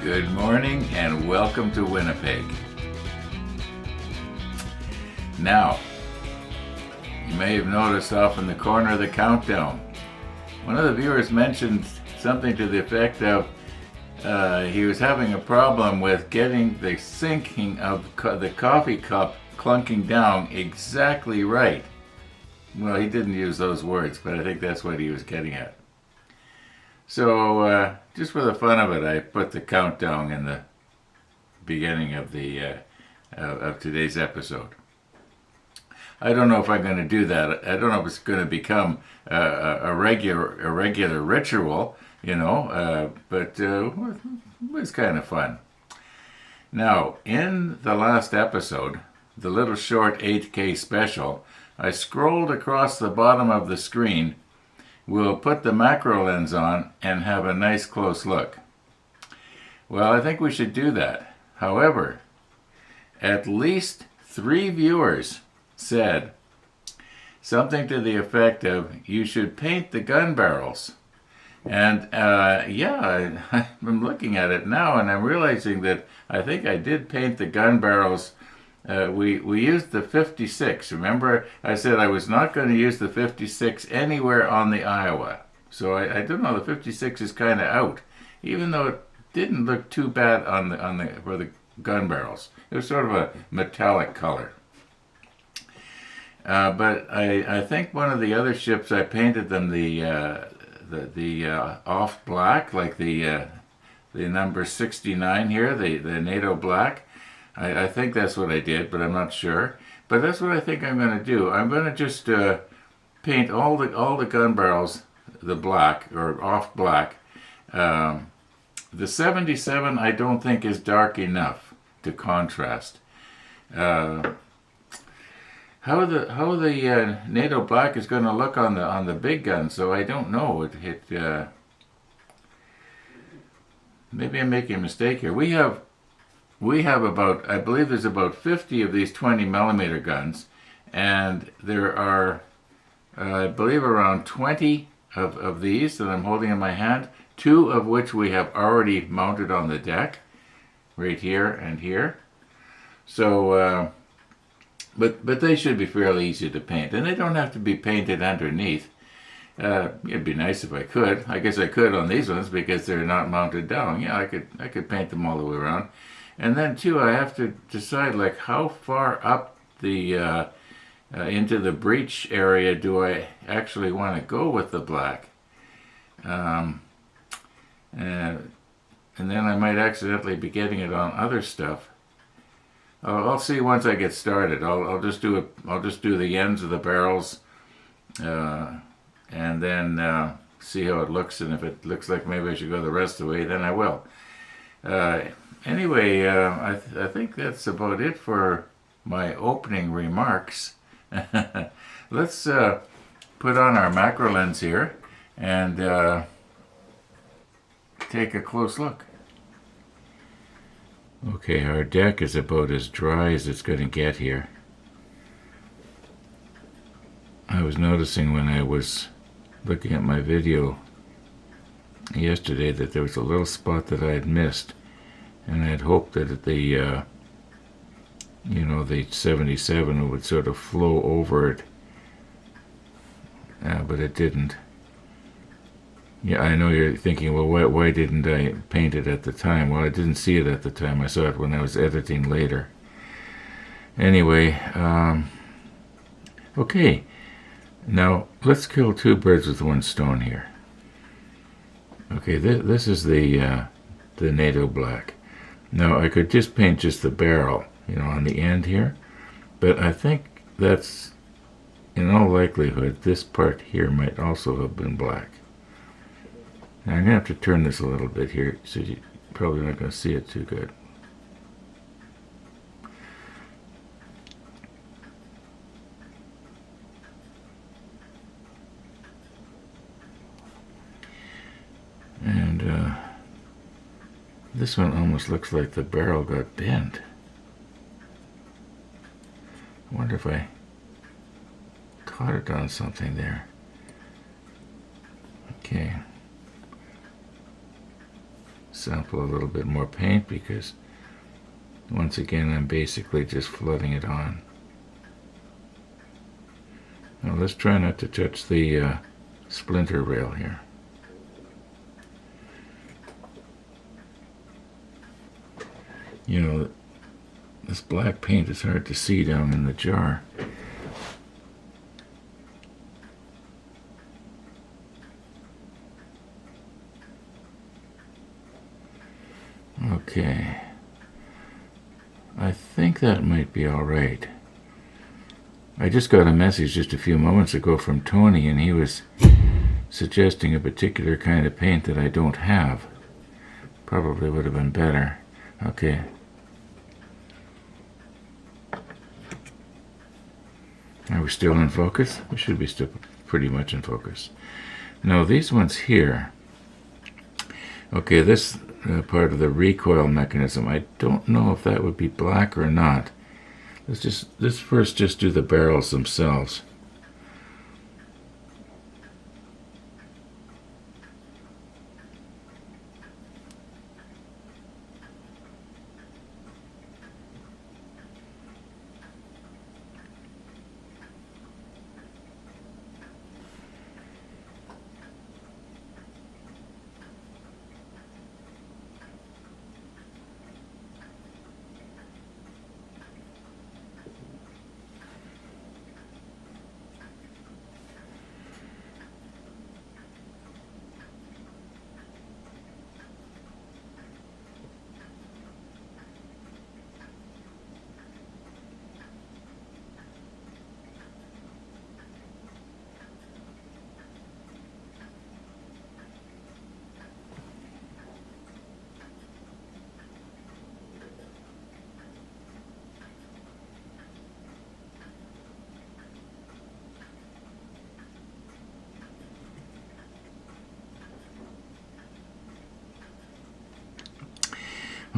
Good morning and welcome to Winnipeg. Now, you may have noticed off in the corner of the countdown, one of the viewers mentioned something to the effect of he was having a problem with getting the sinking of the coffee cup clunking down exactly right. Well, he didn't use those words, but I think that's what he was getting at. So, just for the fun of it, I put the countdown in the beginning of the of today's episode. I don't know if I'm going to do that. I don't know if it's going to become a regular ritual, but it was kind of fun. Now, in the last episode, the little short 8K special, I scrolled across the bottom of the screen. We'll put the macro lens on and have a nice close look. Well, I think we should do that. However, at least 3 viewers said something to the effect of, you should paint the gun barrels. And I'm looking at it now and I'm realizing that I think I did paint the gun barrels. We used the 56. Remember, I said I was not going to use the 56 anywhere on the Iowa. So I don't know, the 56 is kind of out, even though it didn't look too bad for the gun barrels. It was sort of a metallic color. But I think one of the other ships, I painted them the off black, like the number 69 here, the NATO black. I think that's what I did, but I'm not sure. But that's what I think I'm going to do. I'm going to just paint all the gun barrels the black or off black. The 77 I don't think is dark enough to contrast. How the NATO black is going to look on the big gun, so I don't know. Maybe I'm making a mistake here. We have about, I believe there's about 50 of these 20 millimeter guns, and there are, I believe, around 20 of these that I'm holding in my hand, 2 of which we have already mounted on the deck, right here and here. So, but they should be fairly easy to paint, and they don't have to be painted underneath. It'd be nice if I could. I guess I could on these ones because they're not mounted down. Yeah, I could paint them all the way around. And then too, I have to decide like how far up the into the breech area do I actually want to go with the black. And then I might accidentally be getting it on other stuff. I'll see once I get started. I'll just do it. I'll just do the ends of the barrels, and then see how it looks. And if it looks like maybe I should go the rest of the way, then I will. Anyway, I think that's about it for my opening remarks. Let's put on our macro lens here and take a close look. Okay, our deck is about as dry as it's going to get here. I was noticing when I was looking at my video yesterday that there was a little spot that I had missed. And I had hoped that the 77 would sort of flow over it, but it didn't. Yeah, I know you're thinking, well, why didn't I paint it at the time? Well, I didn't see it at the time. I saw it when I was editing later. Anyway, okay. Now, let's kill 2 birds with 1 stone here. Okay, this is the NATO black. Now, I could just paint just the barrel, on the end here, but I think that's, in all likelihood, this part here might also have been black. Now, I'm going to have to turn this a little bit here, so you're probably not going to see it too good. And, this one almost looks like the barrel got bent. I wonder if I caught it on something there. Okay. sample a little bit more paint because once again I'm basically just flooding it on. Now let's try not to touch the splinter rail here. You know, this black paint is hard to see down in the jar. Okay, I think that might be all right. I just got a message just a few moments ago from Tony, and he was suggesting a particular kind of paint that I don't have. Probably would have been better. Okay. Are we still in focus? We should be still pretty much in focus. No, these ones here. Okay, this part of the recoil mechanism, I don't know if that would be black or not. Let's first just do the barrels themselves.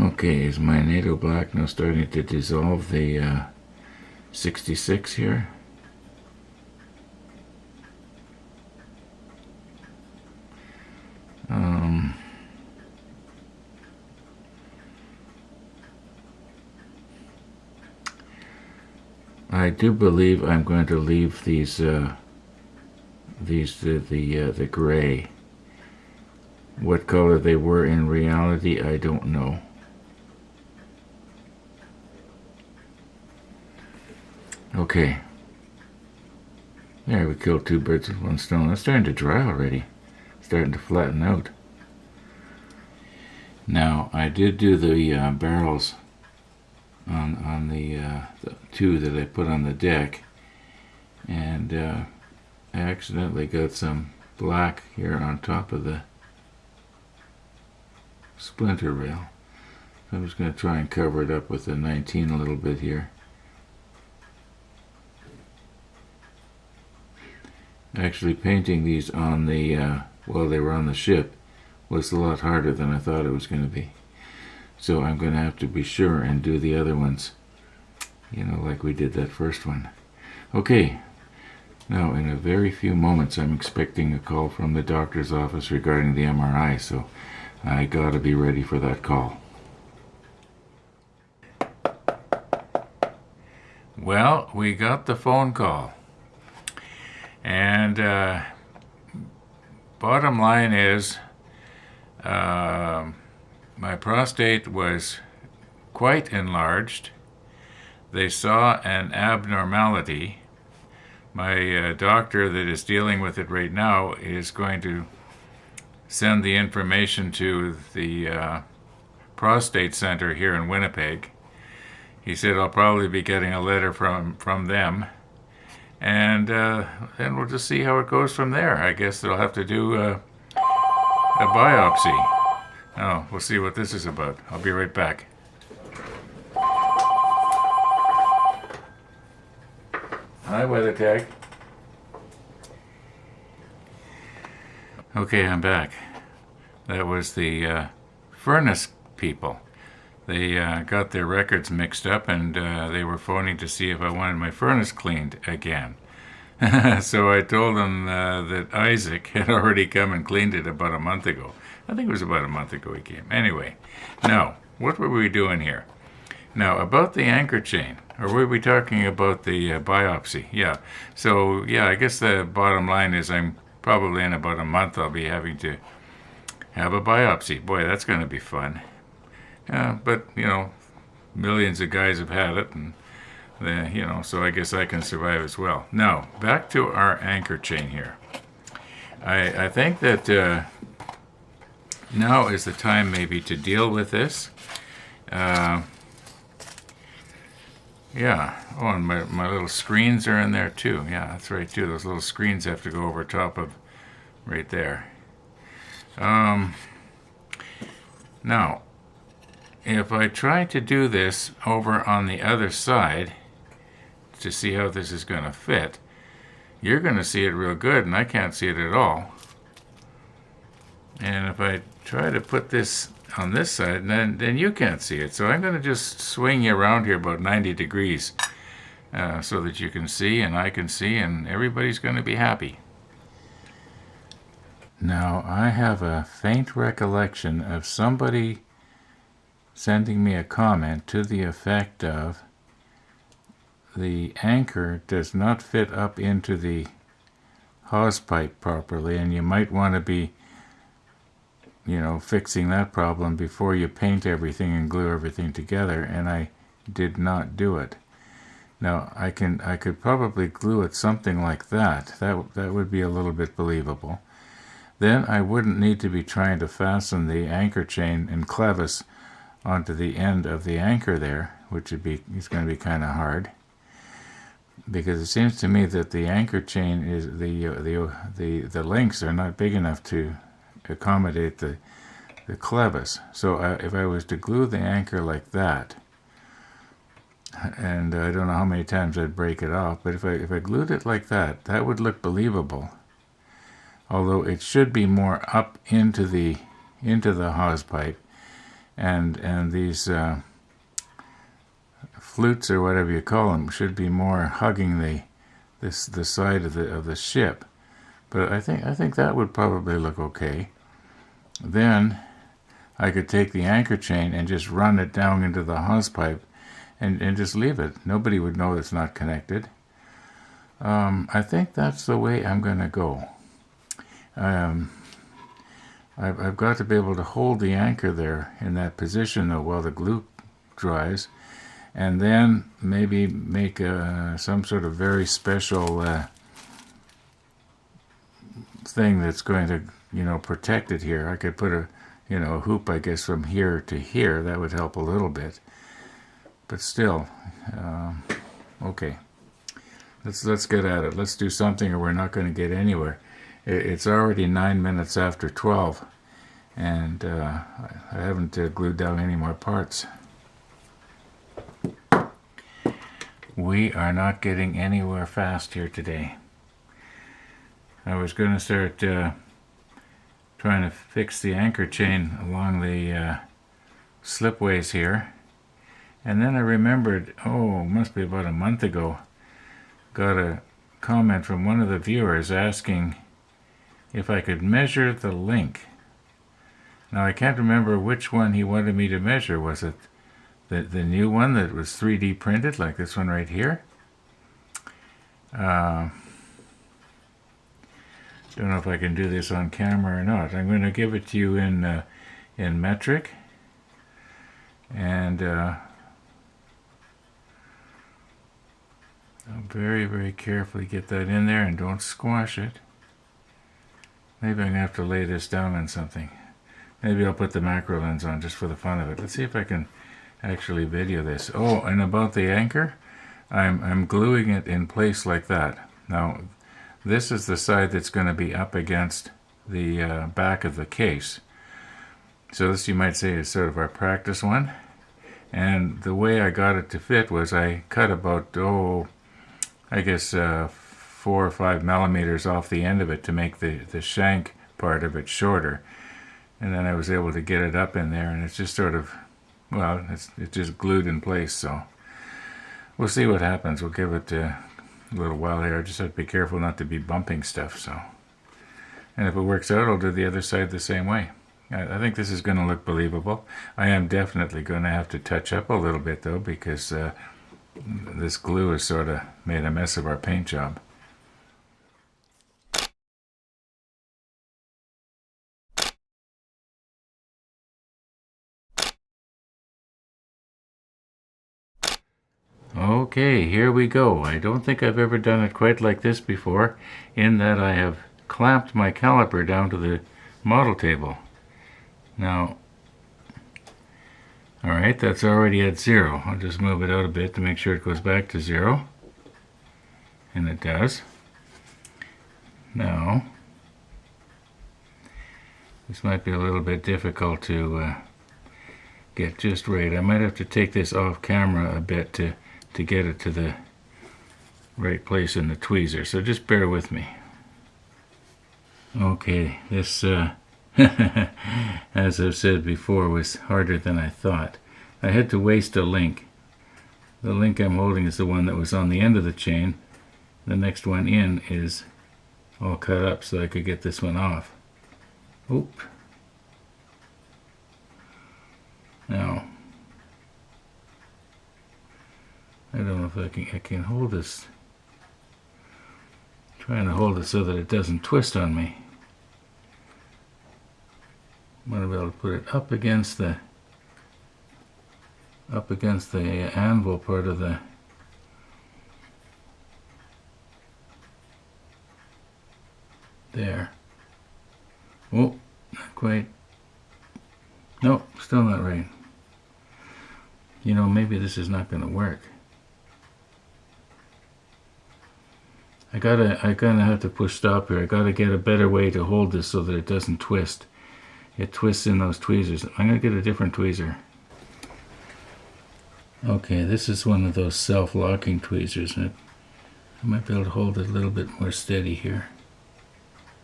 Okay, is my NATO black now starting to dissolve the 66 here? I do believe I'm going to leave these the gray. What color they were in reality, I don't know. Okay. There, we killed two birds with one stone. It's starting to dry already. Starting to flatten out. Now, I did do the barrels on the two that I put on the deck, and I accidentally got some black here on top of the splinter rail. I'm just going to try and cover it up with the 19 a little bit here. Actually painting these on the while they were on the ship was a lot harder than I thought it was going to be. So I'm going to have to be sure and do the other ones, you know, like we did that first one. Okay, now in a very few moments I'm expecting a call from the doctor's office regarding the MRI, so I gotta be ready for that call. Well, we got the phone call. And bottom line is, my prostate was quite enlarged. They saw an abnormality. My doctor that is dealing with it right now is going to send the information to the prostate center here in Winnipeg. He said I'll probably be getting a letter from them. And then we'll just see how it goes from there. I guess they'll have to do a biopsy. Oh, we'll see what this is about. I'll be right back. Hi, Weather Tech. Okay, I'm back. That was the furnace people. They got their records mixed up, and they were phoning to see if I wanted my furnace cleaned again. So I told them that Isaac had already come and cleaned it about a month ago. I think it was about a month ago he came. Anyway, now, what were we doing here? Now, about the anchor chain, or were we talking about the biopsy? Yeah. So, yeah, I guess the bottom line is I'm probably in about a month I'll be having to have a biopsy. Boy, that's going to be fun. But, millions of guys have had it, and, so I guess I can survive as well. Now, back to our anchor chain here. I think that now is the time maybe to deal with this. Yeah. Oh, and my little screens are in there too. Yeah, that's right too. Those little screens have to go over top of right there. Now, if I try to do this over on the other side to see how this is going to fit, you're going to see it real good, and I can't see it at all. And if I try to put this on this side, then you can't see it. So I'm going to just swing you around here about 90 degrees so that you can see and I can see, and everybody's going to be happy. Now, I have a faint recollection of somebody sending me a comment to the effect of the anchor does not fit up into the hose pipe properly, and you might want to be fixing that problem before you paint everything and glue everything together, and I did not do it. Now, I could probably glue it something like that. That would be a little bit believable. Then I wouldn't need to be trying to fasten the anchor chain and clevis onto the end of the anchor there, which is going to be kind of hard. Because it seems to me that the anchor chain is the links are not big enough to accommodate the clevis. So if I was to glue the anchor like that, and I don't know how many times I'd break it off, but if I glued it like that, that would look believable. Although it should be more up into the hose pipe, and these flutes or whatever you call them should be more hugging the side of the ship. But I think that would probably look okay. Then I could take the anchor chain and just run it down into the hose pipe and just leave it. Nobody would know it's not connected. I think that's the way I'm going to go. I've got to be able to hold the anchor there in that position though while the glue dries, and then maybe make some sort of very special thing that's going to protect it here. I could put a hoop, I guess, from here to here. That would help a little bit, but still, okay. Let's get at it. Let's do something, or we're not going to get anywhere. It's already 9 minutes after 12, and I haven't glued down any more parts. We are not getting anywhere fast here today. I was going to start trying to fix the anchor chain along the slipways here, and then I remembered, must be about a month ago, got a comment from one of the viewers asking if I could measure the link. Now I can't remember which one he wanted me to measure. Was it the new one that was 3D printed, like this one right here? Don't know if I can do this on camera or not. I'm going to give it to you in metric, and I'll very, very carefully get that in there and don't squash it. Maybe I'm going to have to lay this down on something. Maybe I'll put the macro lens on just for the fun of it. Let's see if I can actually video this. Oh, and about the anchor, I'm gluing it in place like that. Now, this is the side that's going to be up against the back of the case. So this, you might say, is sort of our practice one. And the way I got it to fit was I cut about, I guess 4 or 5 millimeters off the end of it to make the shank part of it shorter, and then I was able to get it up in there, and it's just sort of, it's just glued in place. So we'll see what happens. We'll give it a little while here. I just have to be careful not to be bumping stuff. So, and if it works out, I'll do the other side the same way. I think this is going to look believable. I am definitely going to have to touch up a little bit though, because this glue has sort of made a mess of our paint job. Okay, here we go. I don't think I've ever done it quite like this before, in that I have clamped my caliper down to the model table. Now, alright, that's already at 0. I'll just move it out a bit to make sure it goes back to 0. And it does. Now, this might be a little bit difficult to get just right. I might have to take this off camera a bit to get it to the right place in the tweezer, so just bear with me. Okay, this, as I've said before, was harder than I thought. I had to waste a link. The link I'm holding is the one that was on the end of the chain. The next one in is all cut up so I could get this one off. Oop. Now, I don't know if I can hold this. I'm trying to hold it so that it doesn't twist on me. I'm going to be able to put it up against the anvil part of the there. Oh, not quite. Nope, still not right. You know, maybe this is not going to work. I gotta have to push stop here. I gotta get a better way to hold this so that it doesn't twist. It twists in those tweezers. I'm gonna get a different tweezer. Okay, this is one of those self-locking tweezers. I might be able to hold it a little bit more steady here.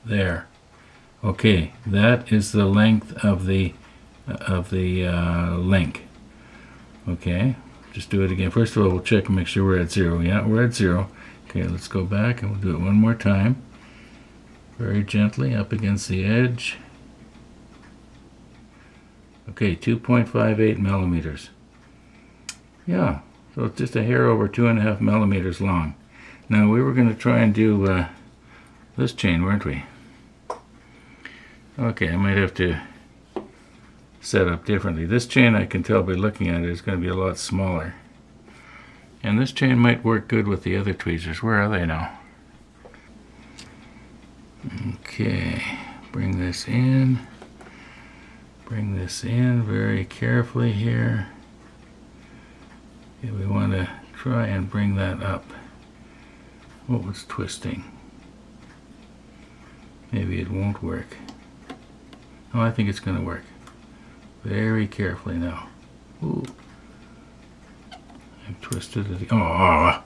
There. Okay, that is the length of the link. Okay, just do it again. First of all, we'll check and make sure we're at 0. Yeah, we're at 0. Okay, let's go back and we'll do it one more time. Very gently up against the edge. Okay, 2.58 millimeters. Yeah, so it's just a hair over 2.5 millimeters long. Now we were going to try and do this chain, weren't we? Okay, I might have to set up differently. This chain, I can tell by looking at it, is going to be a lot smaller. And this chain might work good with the other tweezers. Where are they now? Okay, bring this in. Bring this in very carefully here. Okay, we want to try and bring that up. Oh, it's twisting. Maybe it won't work. Oh, I think it's going to work. Very carefully now. Ooh. I've twisted it. Oh!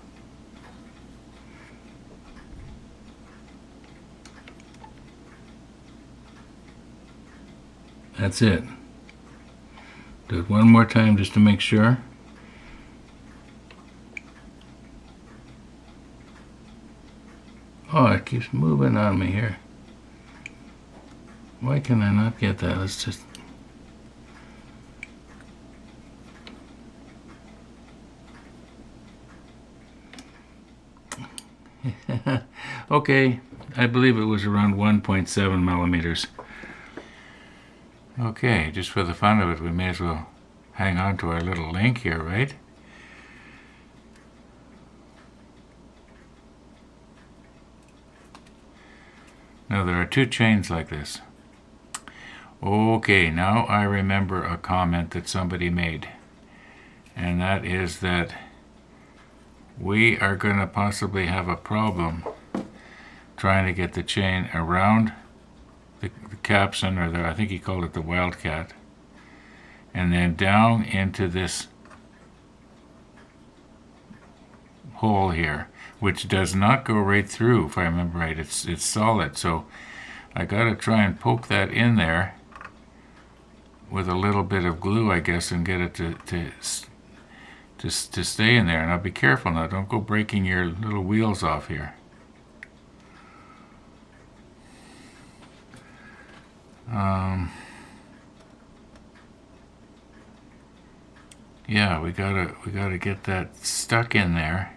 That's it. Do it one more time just to make sure. Oh, it keeps moving on me here. Why can I not get that? Let's just... Okay, I believe it was around 1.7 millimeters. Okay, just for the fun of it, we may as well hang on to our little link here, right? Now there are two chains like this. Okay, now I remember a comment that somebody made, and that is that we are going to possibly have a problem trying to get the chain around the capstan, or I think he called it the Wildcat, and then down into this hole here, which does not go right through, if I remember right. It's solid, so I got to try and poke that in there with a little bit of glue, I guess, and get it to stay in there. And I'll be careful now. Don't go breaking your little wheels off here. Yeah, we gotta get that stuck in there.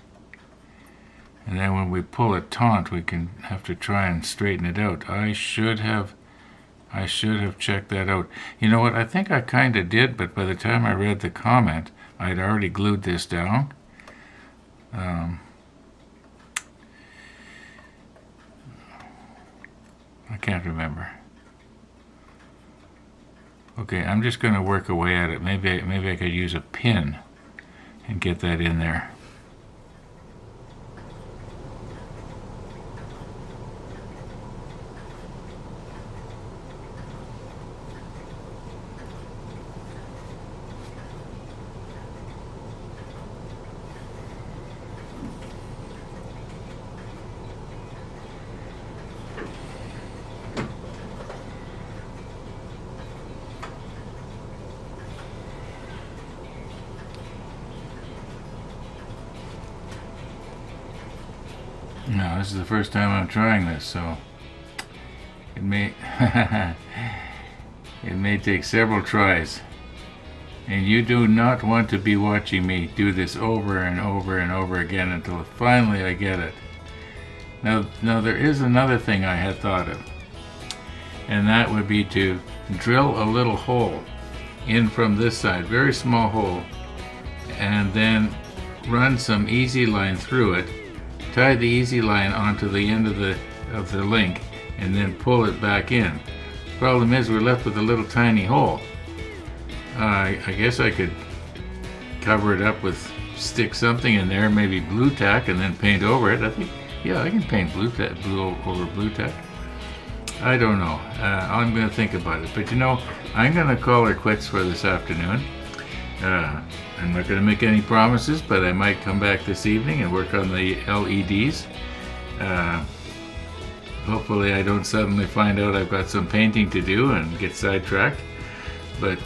And then when we pull it taut, we can have to try and straighten it out. I should have checked that out. You know what? I think I kind of did, but by the time I read the comment, I'd already glued this down. I can't remember. Okay, I'm just going to work away at it. Maybe I could use a pin and get that in there. No, this is the first time I'm trying this, so it may it may take several tries. And you do not want to be watching me do this over and over and over again until finally I get it. Now there is another thing I had thought of, and that would be to drill a little hole in from this side, very small hole, and then run some easy line through it. Tie the easy line onto the end of the link and then pull it back in. Problem is we're left with a little tiny hole. I guess I could cover it up with, stick something in there, maybe blue tack, and then paint over it. I think, yeah, I can paint blue over blue tack. I don't know. I'm going to think about it. But you know, I'm going to call her quits for this afternoon. I'm not going to make any promises, but I might come back this evening and work on the LEDs. Hopefully I don't suddenly find out I've got some painting to do and get sidetracked. But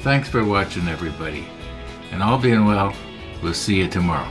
thanks for watching, everybody. And all being well, we'll see you tomorrow.